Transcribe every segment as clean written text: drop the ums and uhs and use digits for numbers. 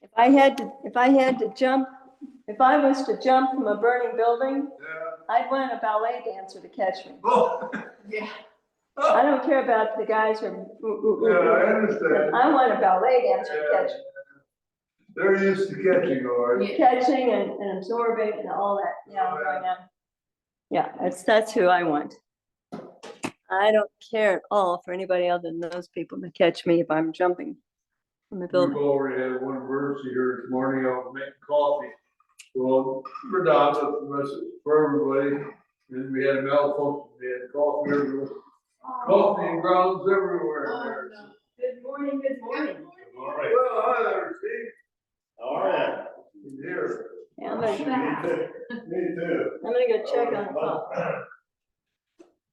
If I had to jump, if I was to jump from a burning building, I'd want a ballet dancer to catch me. Oh, Yeah. I don't care about the guys who are, yeah, I understand. I want a ballet dancer to catch me. They're used to catching, all right. Yeah. Catching and absorbing and all that, going on. Yeah, that's who I want. I don't care at all for anybody other than those people to catch me if I'm jumping from the We've building. already had one emergency here this morning. I was making coffee. Well, for Don, for everybody, and we had a malfunction. We had coffee everywhere. Coffee and grounds everywhere in there. Oh, no. Good morning, good morning. All right. Well, hi there, Steve. All right. He's here. Yeah, I'm Me gonna too. go check on the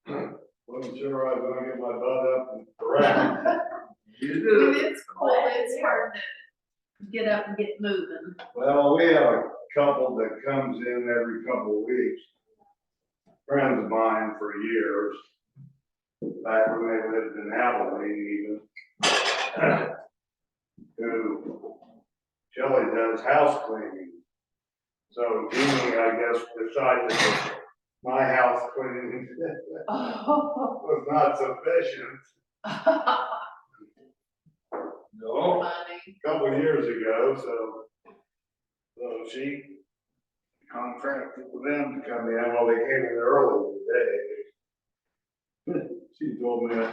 phone. Wasn't sure I was gonna get my butt up and around. You When did it. it's cold, it's hard to get up and get moving. Well, we have a couple that comes in every couple of weeks. Friends of mine for years, back when they lived in Abilene even. Who, Shelley does house cleaning. So Jeannie, I guess, decided that my house cleaning Oh. was not sufficient. No. Funny. A couple of years ago, so she contracted with them to come in. Well, they came in early today. She told me that,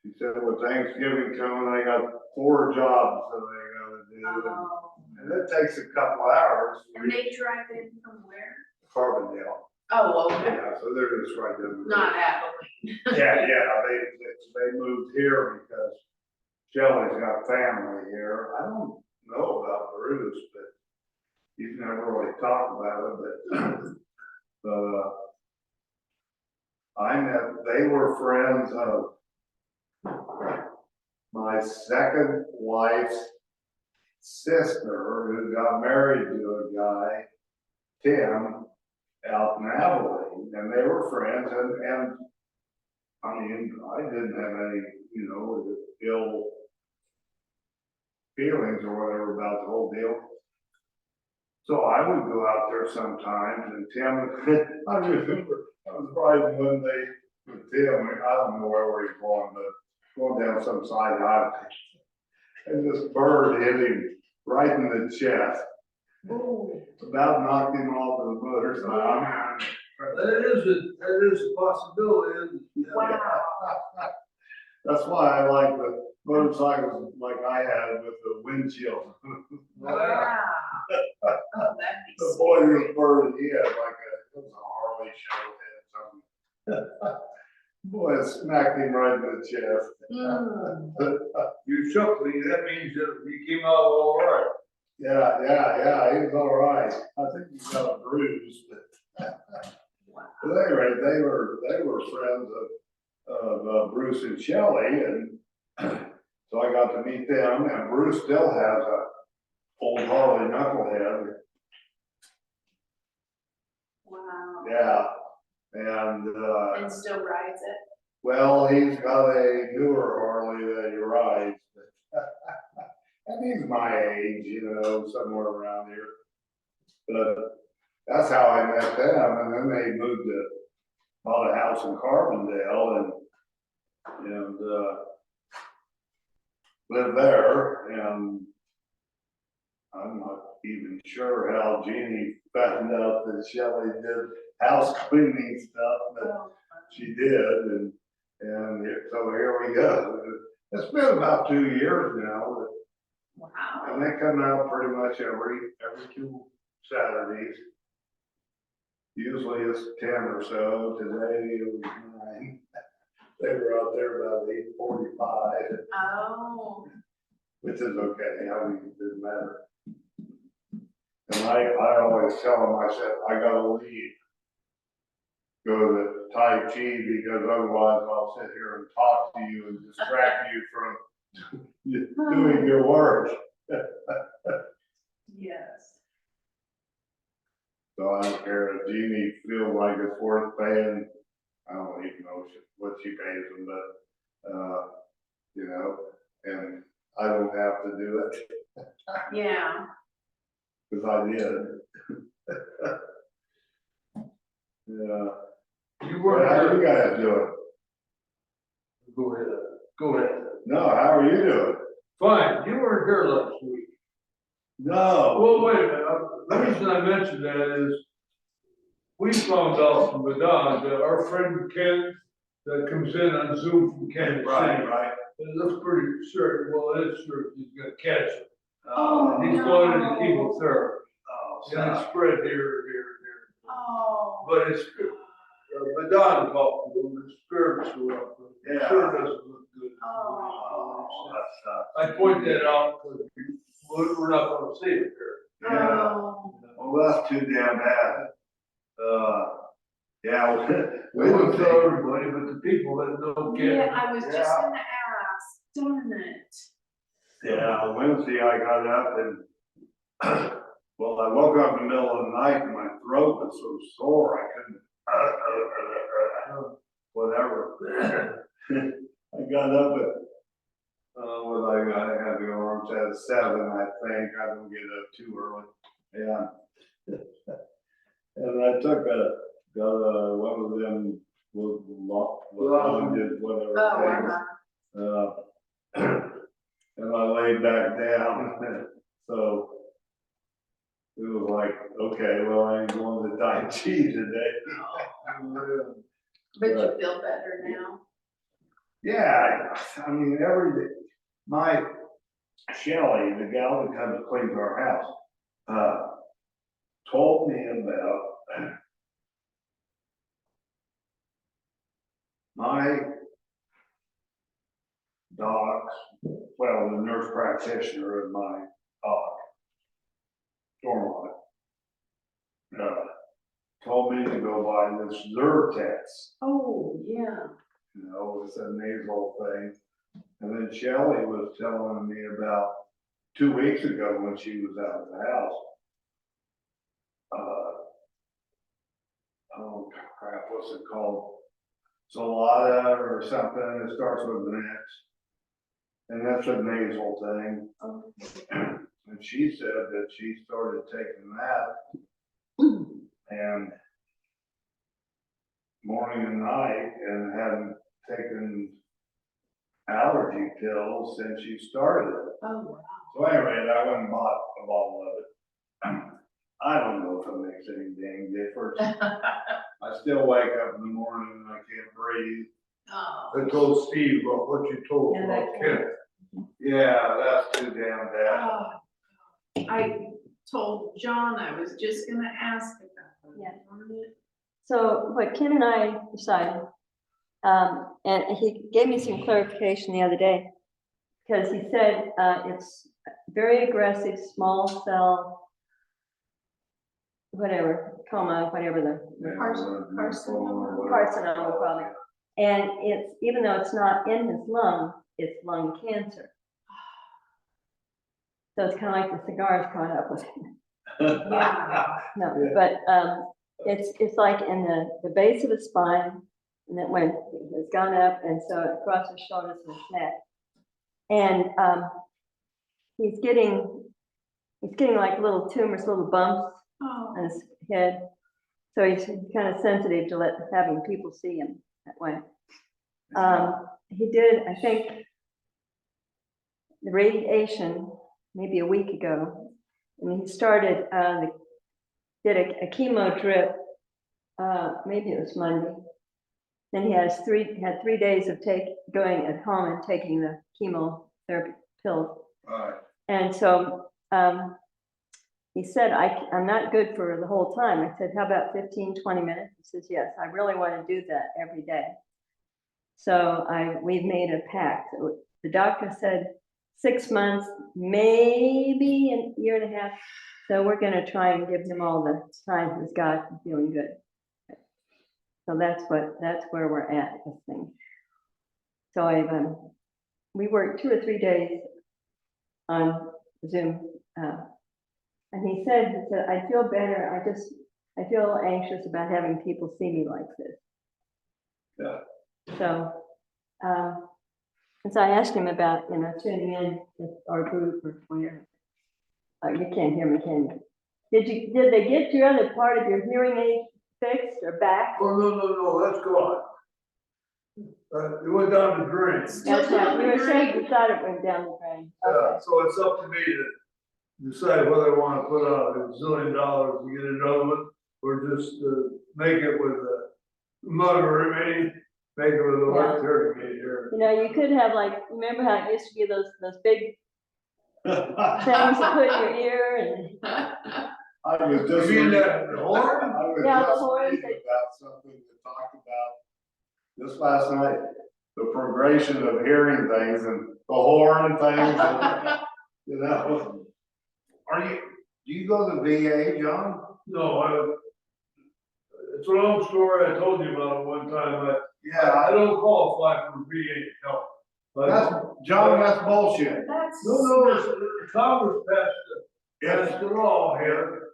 she said, with Thanksgiving coming, I got 4 jobs that they gotta do. Oh. And it takes a couple hours. And they drive in from where? Carbondale. Oh, okay. Yeah, so they're just right there. Not Abilene. Yeah, they moved here because Shelley's got family here. I don't know about Bruce, but he's never really talked about it, but, they were friends of my second wife's sister who got married to a guy, Tim, out in Abilene, and they were friends, and I mean, I didn't have any, ill feelings or whatever about the whole deal. So I would go out there sometimes, and Tim, I remember, I was riding one day with Tim, I don't know where he's going, but going down some side highway, and this bird hit him right in the chest. Ooh. About knocked him off of the motorcycle. I mean, That is a possibility, isn't it? Wow. that's why I like the motorcycles like I had with the windshield. Wow. Oh, that'd be The sweet. boy was bird, he had like it was a Harley show, had something. Boy, it smacked him right in the chest. Mm. You shook me, that means that you came out all right. Yeah, he was all right. I think he got a bruise, but Wow. at any rate, they were friends of Bruce and Shelley, and so I got to meet them, and Bruce still has a old Harley knucklehead. Wow. Yeah, and, And still rides it. well, he's got a newer Harley that he rides, but and he's my age, somewhere around here. But that's how I met them, and then they moved to, bought a house in Carbondale and lived there, and I'm not even sure how Jeannie found out that Shelley did house cleaning stuff, but Oh, she did, and so here we go. It's been about 2 years now, wow. and they come out pretty much every 2 Saturdays. Usually it's 10 or so. Today it was 9. They were out there about 8:45, Oh. which is okay. I mean, it didn't matter. And I always tell them, I said, I gotta leave. Go to Tai Chi, because otherwise I'll sit here and talk to you and distract you from doing your work. Yes. So I don't care if Jeannie feels like it's worth paying. I don't even know what she pays them, but, and I don't have to do it. Yeah. Cause I did. Yeah. You Well, weren't how you here. guys doing? Go ahead, go ahead. No, how are you doing? Fine, you weren't here last week. No. Well, wait a minute, the reason I mentioned that is we found out from Madonna that our friend Ken that comes in on Zoom from Kansas Right, City, right. it looks pretty certain, well, it is sure he's gonna catch it. Oh, He's going into no. chemotherapy, Oh, and it's stop. spread here. Oh. But it's, Madonna talked to him, his spirits were up, but it Yeah. sure doesn't look good. Oh, that sucks. I point that out, because we're not gonna see it here. Yeah. Oh. Well, that's too damn bad. Yeah. We don't tell everybody, but the people that know Yeah, Ken. I was just Yeah. gonna ask, darn it. Yeah, Wednesday I got up and, well, I woke up in the middle of the night and my throat was so sore, I couldn't, whatever. I got up at, what I had to go on at 7, I think, I didn't get up too early, yeah. And I took one of them, whatever. Oh, things. And I laid back down, so it was like, okay, well, I ain't going to Tai Chi today. but you feel better now? Yeah, I mean, every day, my Shelley, the gal that comes to clean our house, told me about my docs, well, the nurse practitioner of my doc, Stormont, told me to go buy this Zyrtex, Oh, yeah. it's a nasal thing. And then Shelley was telling me about 2 weeks ago when she was out of the house. Oh crap, what's it called? Solada or something, it starts with an X. And that's a nasal thing. Oh. And she said that she started taking that and morning and night and hadn't taken allergy pills since she started it. Oh, wow. So anyway, I went and bought a bottle of it. I don't know if it makes any dang difference. I still wake up in the morning and I can't breathe. Oh. I told Steve about what you told Yeah, about that Ken. Yeah, that's too damn bad. Oh. I told John I was just gonna ask about that. Yeah. Darn it. So what Ken and I decided, and he gave me some clarification the other day, because he said, it's very aggressive, small cell, whatever, coma, whatever the carcinoma probably. And it's, even though it's not in his lung, it's lung cancer. So it's kind of like the cigars caught up with him. No, Yeah. but, it's like in the base of the spine, and then when it's gone up, and so across his shoulders and his neck. And, he's getting like little tumors, little bumps Oh. on his head. So he's kind of sensitive to having people see him that way. He did, I think, the radiation maybe a week ago, and he started, did a chemo drip, maybe it was Monday. Then he had 3 days of going at home and taking the chemotherapy pills. Right. And so, he said, I'm not good for the whole time. I said, how about 15, 20 minutes? He says, yes, I really want to do that every day. So we've made a pact. The doctor said 6 months, maybe a year and a half. So we're going to try and give him all the time he's got feeling good. So that's where we're at this thing. So we worked 2 or 3 days on Zoom. And he said, I feel better. I feel anxious about having people see me like this. Yeah. So, and so I asked him about, tuning in with our group or whatever. Oh, you can't hear me, can you? Did they get your other part of your hearing aid fixed or back? Oh, no, that's gone. It went down the drain. That's right, you were saying you thought it went down the drain. Okay. So it's up to me to decide whether I wanna put out $1 zillion to get another one, or just, make it with a motor, maybe, make it with a Yeah. left hearing aid here. You know, you could have like, remember how it used to be those big things to put in your ear and, I was just. You mean reading- that horn? I was Yeah, the just horn reading that- about something that talked about this last night, the progression of hearing things and the horn things, and, you know. Do you go to VA, John? No, it's a long story, I told you about it one time, I Yeah, don't qualify for VA help. that's, But, John, that's bullshit. That's. no, Congress passed If, the law here.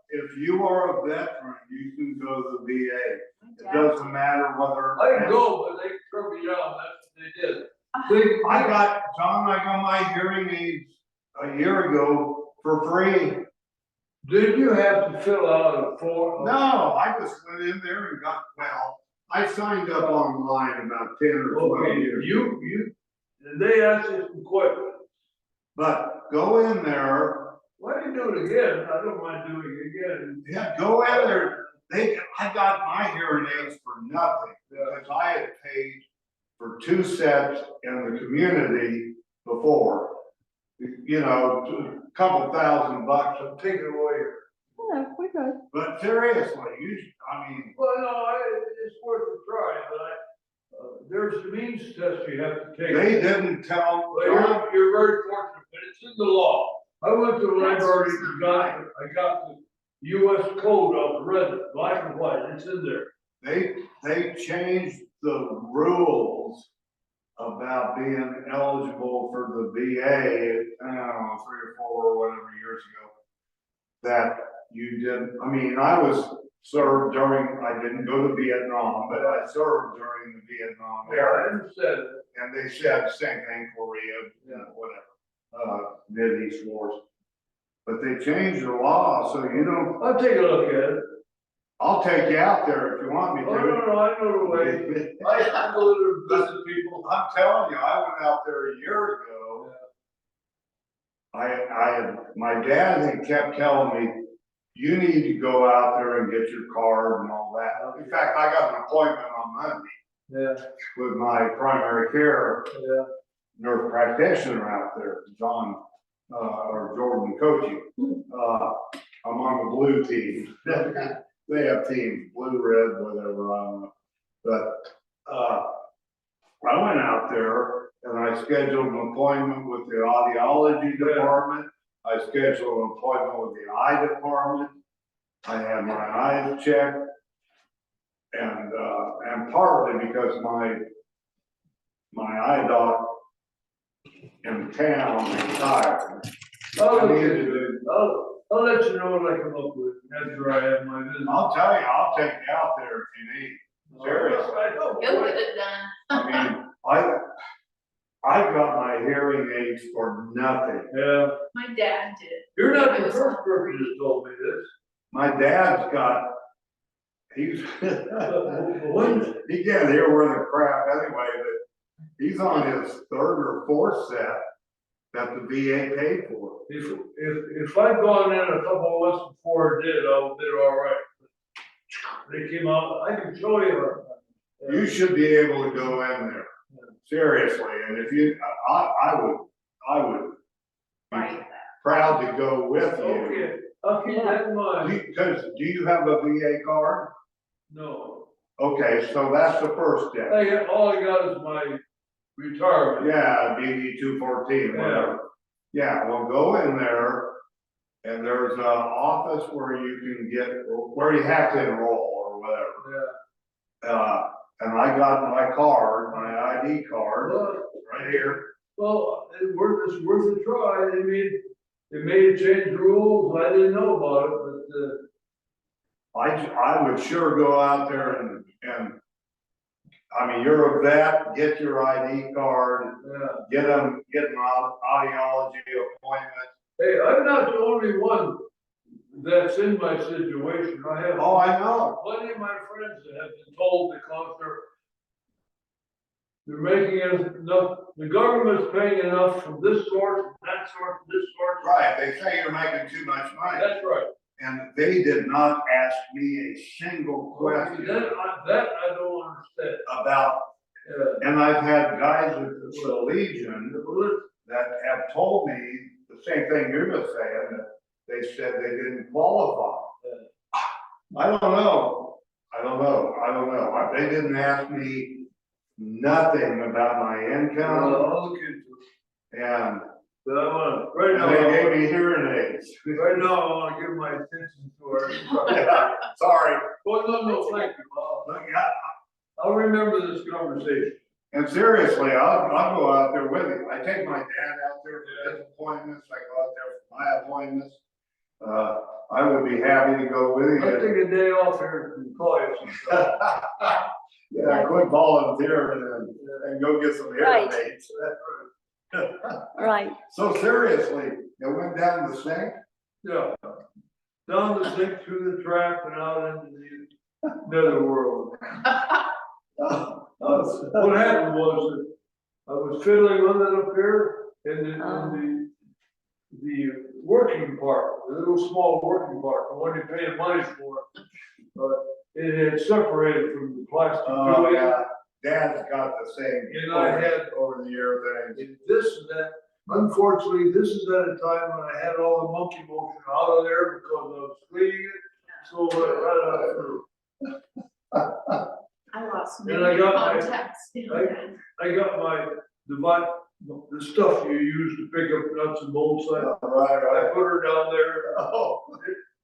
if you are a veteran, you can go to the VA. It doesn't matter whether. I can go, but they turned me down, that's what they did. John, I got my hearing aids a year ago for free. Did you have to fill out a form? No, I just went in there and got, well, I signed up online about 10 or 12 Okay, years. and they asked you some questions. But go in there, Why do you do it again? I don't mind doing it again. yeah, go in there. I got my hearing aids for nothing because I had paid for 2 sets in the community before. You know, a couple $1,000 bucks. I'm taking away. yeah, we're good. But seriously, I mean, Well, no, it's worth a try, but there's the means test you have to take. they didn't tell, Well, you're very fortunate, but it's in the law. I went to the library and I got the US code of the red, black and white, it's in there. they changed the rules about being eligible for the VA, I don't know, 3 or 4 or whatever years ago. That you didn't, I mean, I was served during, I didn't go to Vietnam, but I served during the Vietnam I era. understand it. And they said the same thing, Korea, you know, whatever, Mideast wars. But they changed the law, so you know, I'll take a look at it. I'll take you out there if you want me Oh, no, I know the way. to. I go to visit people. I'm telling you, I went out there a year ago. My dad had kept telling me, you need to go out there and get your card and all that. In fact, I got an appointment on Monday Yeah, with my primary care yeah. nurse practitioner out there, John, or Jordan coaching. I'm on the blue team. They have teams, blue, red, whatever, I don't know. But, I went out there and I scheduled an appointment with the audiology department. I scheduled an appointment with the eye department. I had my eyes checked. And partly because my eye doc in town retired. I'll let you know what I come up with after I have my visit. I'll tell you, I'll take you out there if you need. Seriously. He'll get it done. I mean, I got my hearing aids for nothing. Yeah, My dad did. you're not It the was first all person free. that told me this. My dad's got, he's, When, he can't hear worth a crap anyway, but he's on his 3rd or 4th set that the VA paid for. if I'd gone in a couple of months before it did, I would have been all right. They came out, I can show you. You should be able to go in there, seriously, and if you, I would be Right. proud to go with you. Okay, I'll keep that in mind. Because, do you have a VA card? No, Okay, so that's the first step. all I got is my retirement. Yeah, DD 214, whatever. Yeah, well, go in there, and there's an office where you can get, where you have to enroll or whatever. Yeah. And I got my card, my ID card, Well, right here. well, it's worth a try. They made change rules. I didn't know about it, I would sure go out there and I mean, you're a vet, get your ID card, Yeah. get an audiology appointment. Hey, I'm not the only one that's in my situation. I have. Oh, I know. Plenty of my friends that have been told because they're making enough, the government's paying enough from this source, from that source, from this source. Right, they say you're making too much money, That's right. and they did not ask me a single question That I don't understand. about, Yeah. and I've had guys with the Legion that have told me the same thing you're just saying, that they said they didn't qualify. I don't know. They didn't ask me nothing about my income, I'll look into it. and But I wanna, right now, they gave me hearing aids. right now, I wanna give my attention to our. Yeah, sorry. Well, no, thank you. I'll remember this conversation. And seriously, I'll go out there with you. I take my dad out there for his appointments, I go out there for my appointments. I would be happy to go with I'll you. take a day off here and call you sometime. Yeah, quit volunteering and go get some hearing Right. aids. Right, So seriously, it went down the sink? Yeah. Down the sink, through the trap and out into the netherworld. What happened was that I was fiddling with it up here in the working part, the little small working part, the one you're paying money for. It had separated from the plastic. Oh, tubing. yeah, Dad's got the same. And I had- over the year things. And this and that, unfortunately, this is at a time when I had all the monkey motion out of there because I was cleaning it. So right out through. I lost And many I got my- contacts. I got my device, the stuff you use to pick up nuts and bolts. I Right. put her down there. Oh,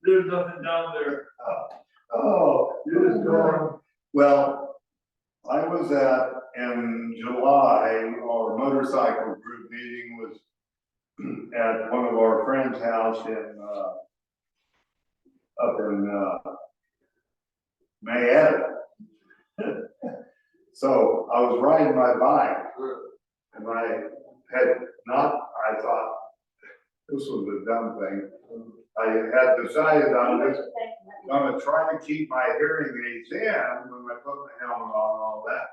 There's nothing down there. oh. It is gone. Well, I was in July, our motorcycle group meeting was at one of our friends' house up in Mayetta. So I was riding my bike and I thought, this was a dumb thing. I had decided I'm gonna try to keep my hearing aids in when I put my helmet on and all that.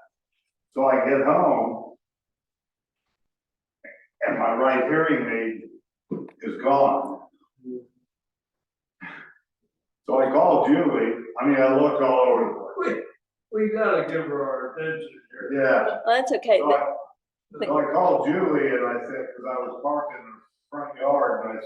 So I get home and my right hearing aid is gone. So I called Julie, I looked all over the place. We gotta give her our attention here. Yeah, well, that's okay. so I called Julie and I said, cause I was parked in the front yard and I